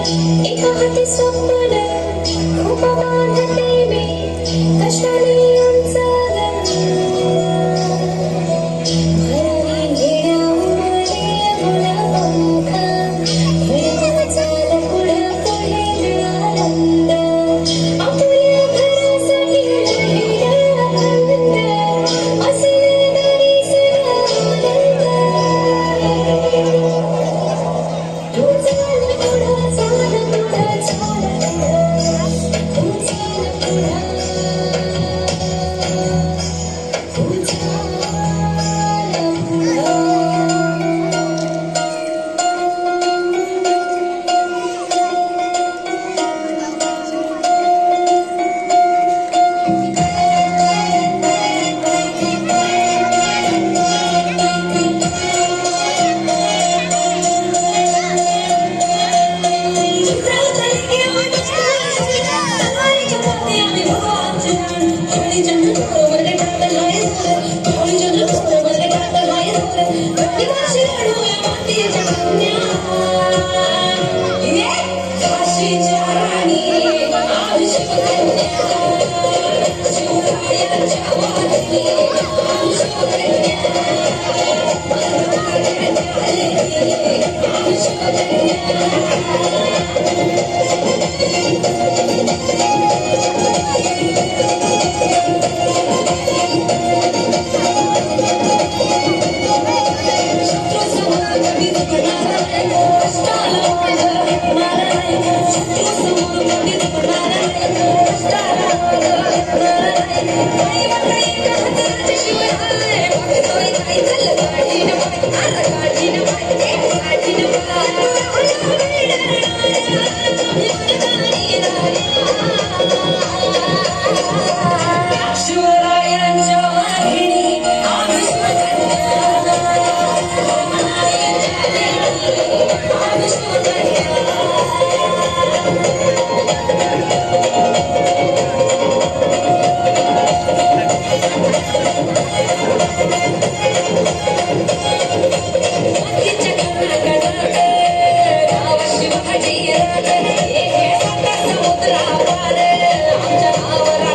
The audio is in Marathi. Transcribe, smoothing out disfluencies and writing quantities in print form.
एका हाती स्वप्न खूप बांधते मी कशाने उंचावलं भरारी घेण्या उमले गुलाबंख धडकन चाल पुढं पुढे आनंद आपल्या घरासाठी लढलेला अखंड असेल तरी सगळा आनंद तू चाल पुढं चाल पुढं चाल तू चाल पुढं तू चाल पुढं